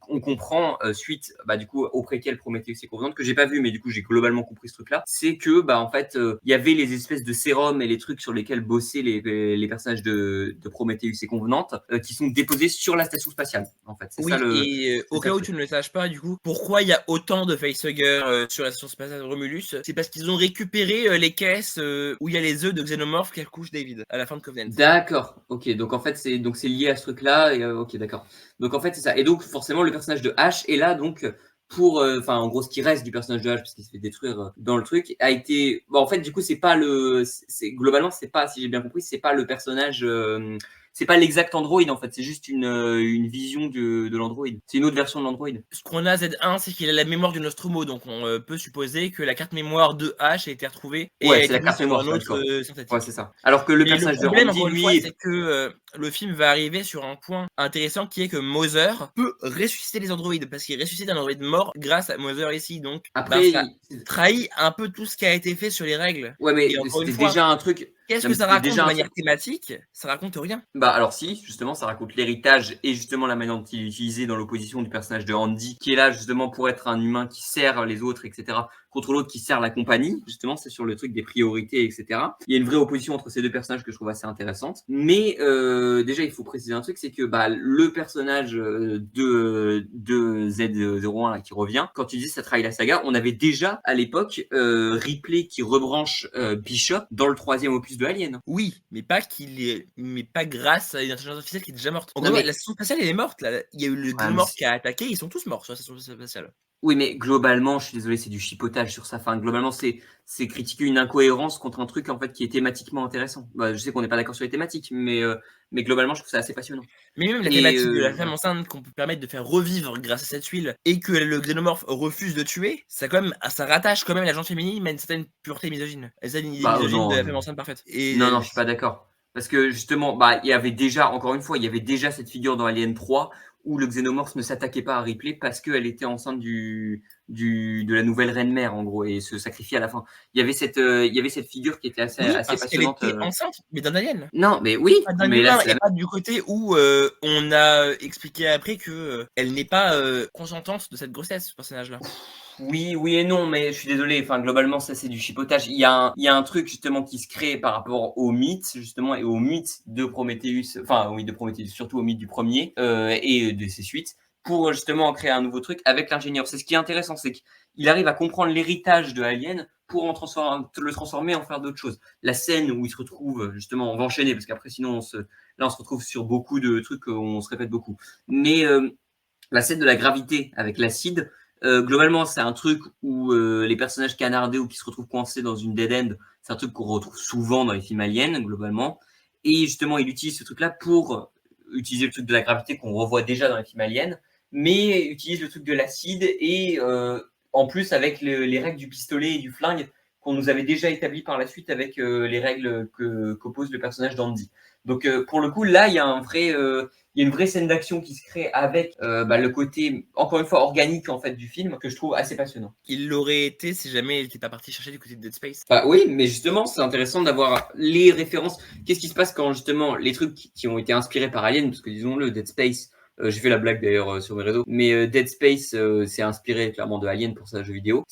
on comprend suite, du coup, au préquel Prometheus et Covenant, que j'ai pas vu, mais du coup j'ai globalement compris ce truc-là, c'est que en fait il y avait les espèces de sérums et les trucs sur lesquels bossaient les personnages de Prometheus Prometheus et Covenant, qui sont déposés sur la station spatiale, en fait. C'est Oui, ça le. et au cas où tu ne le saches pas, du coup, pourquoi il y a autant de facehuggers sur la station spatiale Romulus? C'est parce qu'ils ont récupéré les caisses où il y a les œufs de xénomorphes qu'elle couche David à la fin de Covenant. D'accord, ok, donc en fait c'est lié à ce truc-là, et ok, d'accord. Donc en fait c'est ça, et donc forcément le personnage de Ash est là donc pour, enfin en gros ce qui reste du personnage de Ash parce qu'il se fait détruire dans le truc a été, bon en fait du coup c'est pas globalement c'est pas, si j'ai bien compris, c'est pas le personnage, c'est pas l'exact Android en fait, c'est juste une vision de l'Android, c'est une autre version de l'Android. Ce qu'on a Z1, c'est qu'il a la mémoire du Nostromo, donc on peut supposer que la carte mémoire de H a été retrouvée et a Ouais, c'est été la mise carte sur mémoire, un ça, autre d'accord. Ouais, synthétique. c'est ça. Alors que le Et le personnage de problème, Andy, encore une fois, lui, c'est que le film va arriver sur un point intéressant qui est que Mother peut ressusciter les androïdes parce qu'il ressuscite un androïde mort grâce à Mother ici. Donc, après, ça trahit un peu tout ce qui a été fait sur les règles. ouais, Et mais encore une c'était fois, déjà un truc. qu'est-ce Non, que mais ça c'était raconte de déjà un truc. manière thématique? Ça raconte rien. Bah alors si, justement, ça raconte l'héritage et justement la manière dont il est utilisé dans l'opposition du personnage de Andy, qui est là justement pour être un humain qui sert les autres, etc., contre l'autre qui sert la compagnie. Justement, c'est sur le truc des priorités, etc. Il y a une vraie opposition entre ces deux personnages que je trouve assez intéressante. Mais déjà, il faut préciser un truc, c'est que bah, le personnage de Z01 là, qui revient, quand tu dis ça trahit la saga, on avait déjà à l'époque Ripley qui rebranche Bishop dans le 3e opus de Alien. Oui, mais pas grâce à une intelligence artificielle qui est déjà morte. Non, mais La station spatiale, elle est morte, là. Il y a eu le ouais, mais xénomorphe qui a attaqué, ils sont tous morts sur la station spatiale. oui, mais globalement, je suis désolé, c'est du chipotage sur sa fin. Globalement, c'est critiquer une incohérence contre un truc en fait qui est thématiquement intéressant. Bah, je sais qu'on n'est pas d'accord sur les thématiques, mais globalement, je trouve ça assez passionnant. Mais même la Et thématique de la femme voilà. enceinte qu'on peut permettre de faire revivre grâce à cette huile et que le xénomorphe refuse de tuer, ça rattache quand même la gente féminine à une certaine pureté misogyne. Et ça, une idée Bah misogyne de non, la femme non, enceinte parfaite. non, je suis pas d'accord. Parce que justement, bah, il y avait déjà, encore une fois, il y avait déjà cette figure dans Alien 3 où le xénomorphe ne s'attaquait pas à Ripley parce qu'elle était enceinte de la nouvelle reine-mère, en gros, et se sacrifiait à la fin. Il y avait cette figure qui était Oui, assez parce qu'elle passionnante. était enceinte, mais d'un alien. Non, mais oui, Pas d'un mais là, humain c'est et la pas du côté où on a expliqué après que elle n'est pas consentante de cette grossesse, ce personnage-là. Oui, oui et non, mais je suis désolé. Enfin, globalement, ça c'est du chipotage. Il y a un truc justement qui se crée par rapport au mythe justement et au mythe de Prometheus. Enfin, oui, de Prometheus, surtout au mythe du premier et de ses suites, pour justement créer un nouveau truc avec l'ingénieur. C'est ce qui est intéressant, c'est qu'il arrive à comprendre l'héritage de Alien pour le transformer en faire d'autres choses. La scène où il se retrouve justement, on va enchaîner parce qu'après sinon là on se retrouve sur beaucoup de trucs, on se répète beaucoup. Mais la scène de la gravité avec l'acide. Globalement, c'est un truc où les personnages canardés ou qui se retrouvent coincés dans une dead end, c'est un truc qu'on retrouve souvent dans les films aliens, globalement. Et justement, il utilise ce truc-là pour utiliser le truc de la gravité qu'on revoit déjà dans les films aliens, mais utilise le truc de l'acide et en plus avec les règles du pistolet et du flingue qu'on nous avait déjà établies par la suite avec les règles qu'oppose le personnage d'Andy. Donc pour le coup, là, il y a une vraie scène d'action qui se crée avec le côté, encore une fois, organique en fait du film que je trouve assez passionnant. Il l'aurait été si jamais il n'était pas parti chercher du côté de Dead Space. Bah oui, mais justement, c'est intéressant d'avoir les références. Qu'est-ce qui se passe quand justement les trucs qui ont été inspirés par Alien, parce que disons-le, Dead Space, j'ai fait la blague d'ailleurs sur mes réseaux, mais Dead Space c'est inspiré clairement de Alien pour ces jeux vidéo.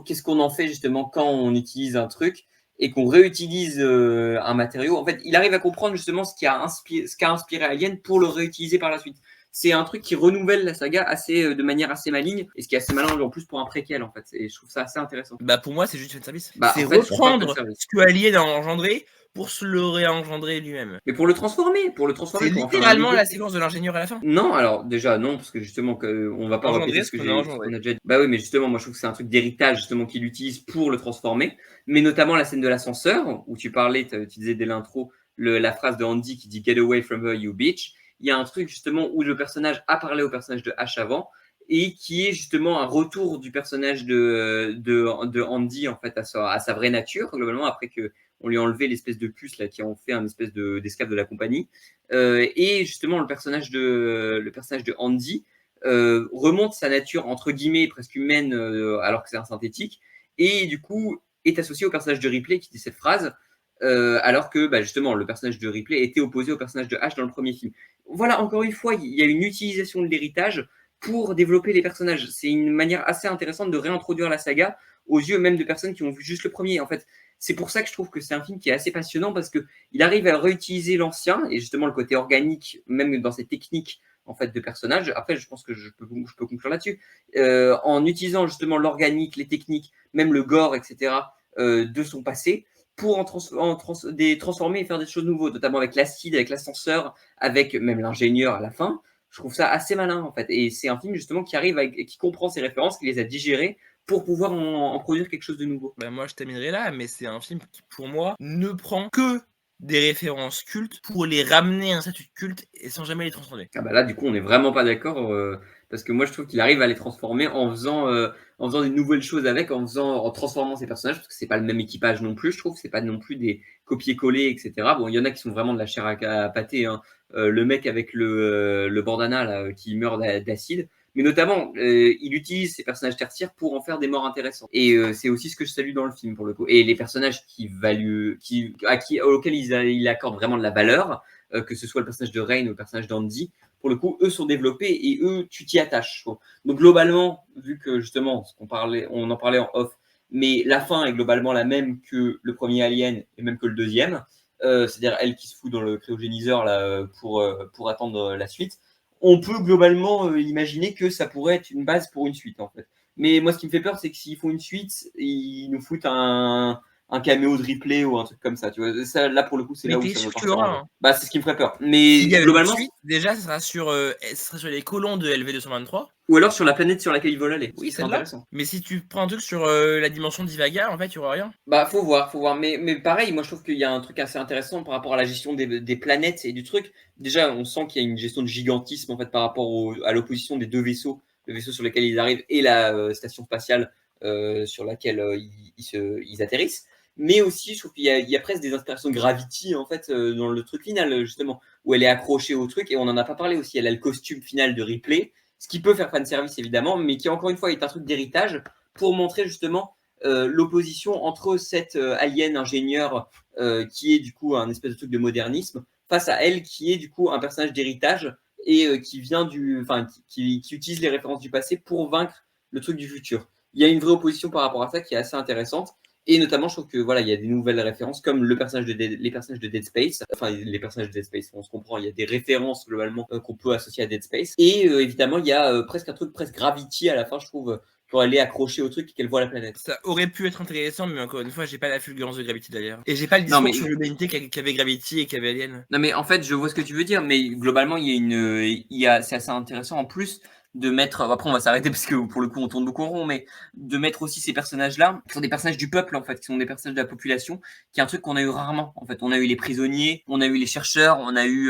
Qu'est-ce qu'on en fait justement quand on utilise un truc et qu'on réutilise un matériau? En fait, il arrive à comprendre justement ce qu'a inspiré Alien pour le réutiliser par la suite. C'est un truc qui renouvelle la saga de manière assez maligne, et ce qui est assez malin en plus pour un préquel en fait. Et je trouve ça assez intéressant. Bah pour moi, c'est juste fan service. Bah, C'est en fait, je trouve pas reprendre fanservice. ce que Alien a engendré pour se le réengendrer lui-même. Mais pour le transformer, C'est pour en faire un littéralement nouveau. la séquence de l'ingénieur à la fin. Non, alors déjà non, parce que justement on va pas répéter Engendrer ce ce que qu'on a engendré. qu'on a déjà dit. Bah oui, mais justement, moi je trouve que c'est un truc d'héritage justement qu'il utilise pour le transformer, mais notamment la scène de l'ascenseur où tu parlais, tu disais dès l'intro la phrase de Andy qui dit Get away from her, you bitch. Il y a un truc justement où le personnage a parlé au personnage de H avant et qui est justement un retour du personnage de Andy en fait à sa vraie nature globalement après que on lui a enlevé l'espèce de puce là qui en fait un espèce d'esclave de la compagnie. Et justement le personnage de Andy remonte sa nature entre guillemets presque humaine alors que c'est un synthétique et du coup est associé au personnage de Ripley qui dit cette phrase alors que bah, justement le personnage de Ripley était opposé au personnage de H dans le premier film. Voilà, encore une fois, il y a une utilisation de l'héritage pour développer les personnages. C'est une manière assez intéressante de réintroduire la saga aux yeux même de personnes qui ont vu juste le premier. En fait, c'est pour ça que je trouve que c'est un film qui est assez passionnant parce qu'il arrive à réutiliser l'ancien et justement le côté organique, même dans ses techniques en fait de personnages. Après, je pense que je peux conclure là-dessus. En utilisant justement l'organique, les techniques, même le gore, etc., de son passé, pour transformer et faire des choses nouveaux, notamment avec l'acide, avec l'ascenseur, avec même l'ingénieur à la fin. Je trouve ça assez malin en fait. Et c'est un film justement qui arrive, qui comprend ses références, qui les a digérées pour pouvoir en produire quelque chose de nouveau. Bah, moi, je terminerai là, mais c'est un film qui, pour moi, ne prend que des références cultes pour les ramener à un statut de culte et sans jamais les transcender. Ah bah là, du coup, on n'est vraiment pas d'accord parce que moi, je trouve qu'il arrive à les transformer en faisant des nouvelles choses avec, en transformant ses personnages, parce que c'est pas le même équipage non plus, je trouve, c'est pas non plus des copier-coller, etc. Bon, il y en a qui sont vraiment de la chair à pâté, hein. Le mec avec le bandana là, qui meurt d'acide, mais notamment, il utilise ses personnages tertiaires pour en faire des morts intéressantes. Et c'est aussi ce que je salue dans le film pour le coup. Et les personnages auxquels il accorde vraiment de la valeur, que ce soit le personnage de Rain ou le personnage d'Andy, pour le coup, eux sont développés et eux, tu t'y attaches. Donc globalement, vu que justement, on en parlait en off, mais la fin est globalement la même que le premier Alien et même que le deuxième, c'est-à-dire elle qui se fout dans le cryogéniseur là, pour attendre la suite, on peut globalement imaginer que ça pourrait être une base pour une suite en fait. Mais moi, ce qui me fait peur, c'est que s'ils font une suite, ils nous foutent un caméo de replay ou un truc comme ça, tu vois. Ça, là, pour le coup, c'est Mais là où t'es ça veut sûr qu'il y partir aura en vrille. un. Bah, c'est ce qui me ferait peur. S'il Mais y a une globalement, suite, déjà, ça sera sur les colons de LV223. ou alors sur la planète sur laquelle ils veulent aller, ce Oui, qui serait celle-là. intéressant. Mais si tu prends un truc sur la dimension d'Ivaga, en fait, il y aura rien. Bah, faut voir, faut voir. Mais pareil, moi, je trouve qu'il y a un truc assez intéressant par rapport à la gestion des planètes et du truc. Déjà, on sent qu'il y a une gestion de gigantisme, en fait, par rapport à l'opposition des deux vaisseaux, le vaisseau sur lequel ils arrivent et la station spatiale sur laquelle ils atterrissent. Mais aussi, je trouve qu'il y a presque des inspirations de Gravity, en fait, dans le truc final, justement, où elle est accrochée au truc, et on n'en a pas parlé aussi. Elle a le costume final de Ripley, ce qui peut faire fan service, évidemment, mais qui, encore une fois, est un truc d'héritage pour montrer, justement, l'opposition entre cet alien ingénieur qui est du coup un espèce de truc de modernisme face à elle qui est du coup un personnage d'héritage et qui utilise les références du passé pour vaincre le truc du futur. Il y a une vraie opposition par rapport à ça qui est assez intéressante. Et notamment, je trouve que voilà, il y a des nouvelles références comme les personnages de Dead Space. Enfin, les personnages de Dead Space, on se comprend. Il y a des références globalement qu'on peut associer à Dead Space. Et évidemment, il y a presque un truc presque Gravity à la fin, je trouve, pour aller accrocher au truc et qu'elle voit la planète. Ça aurait pu être intéressant, mais encore une fois, j'ai pas la fulgurance de Gravity d'ailleurs. Et j'ai pas le Non, discours mais sur l'humanité qu'avait Gravity et qu'avait Alien. Non mais en fait je vois ce que tu veux dire, mais globalement c'est assez intéressant en plus de mettre, après on va s'arrêter parce que pour le coup on tourne beaucoup en rond, mais de mettre aussi ces personnages-là, qui sont des personnages du peuple en fait, qui sont des personnages de la population, qui est un truc qu'on a eu rarement en fait. On a eu les prisonniers, on a eu les chercheurs, on a eu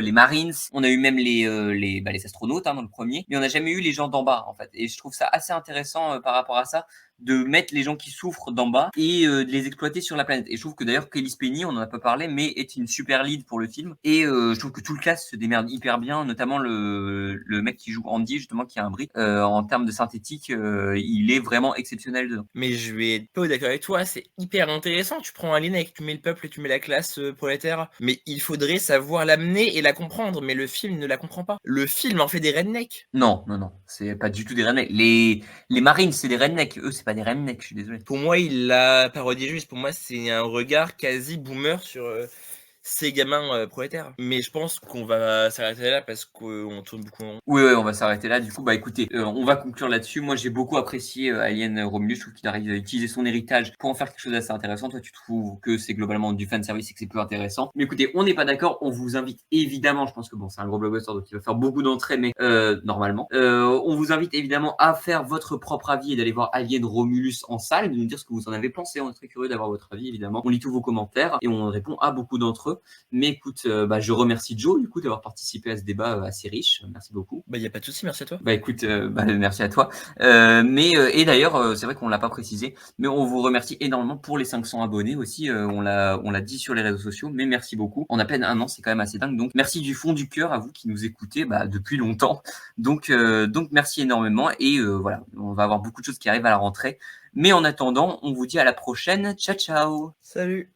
les Marines, on a eu même les astronautes dans le premier, mais on n'a jamais eu les gens d'en bas en fait. Et je trouve ça assez intéressant par rapport à ça, de mettre les gens qui souffrent d'en bas et de les exploiter sur la planète. Et je trouve que d'ailleurs Kelly Penny, on en a pas parlé, mais est une super lead pour le film. Et je trouve que tout le cast se démerde hyper bien, notamment le mec qui joue Andy, justement, qui a un brick. En termes de synthétique, il est vraiment exceptionnel dedans. Mais je vais être pas d'accord avec toi, c'est hyper intéressant. Tu prends Alien et tu mets le peuple et tu mets la classe prolétaire. Mais il faudrait savoir l'amener et la comprendre. Mais le film ne la comprend pas. Le film en fait des rednecks. Non, non, non, c'est pas du tout des rednecks. Les Marines, c'est des rednecks. Eux, c'est pas des rednecks, je suis désolé. Pour moi, il l'a parodié juste. Pour moi, c'est un regard quasi boomer sur ces gamins prolétaires. Mais je pense qu'on va s'arrêter là parce qu'on tourne beaucoup en rond. Oui, on va s'arrêter là. Du coup, bah écoutez, on va conclure là-dessus. Moi, j'ai beaucoup apprécié Alien Romulus. Je trouve qu'il arrive à utiliser son héritage pour en faire quelque chose d'assez intéressant. Toi, tu trouves que c'est globalement du fan service et que c'est plus intéressant. Mais écoutez, on n'est pas d'accord. On vous invite évidemment, je pense que bon, c'est un gros blockbuster donc il va faire beaucoup d'entrées, mais normalement. On vous invite évidemment à faire votre propre avis et d'aller voir Alien Romulus en salle, de nous dire ce que vous en avez pensé. On est très curieux d'avoir votre avis, évidemment. On lit tous vos commentaires et on répond à beaucoup d'entre eux. Mais écoute, je remercie Joe, du coup, d'avoir participé à ce débat assez riche. Merci beaucoup. Bah, y a pas de souci, merci à toi. Bah écoute, merci à toi. Et d'ailleurs, c'est vrai qu'on l'a pas précisé, mais on vous remercie énormément pour les 500 abonnés aussi. On l'a dit sur les réseaux sociaux, mais merci beaucoup. En à peine un an, c'est quand même assez dingue. Donc merci du fond du cœur à vous qui nous écoutez depuis longtemps. Donc merci énormément. Et voilà, on va avoir beaucoup de choses qui arrivent à la rentrée. Mais en attendant, on vous dit à la prochaine. Ciao, ciao. Salut.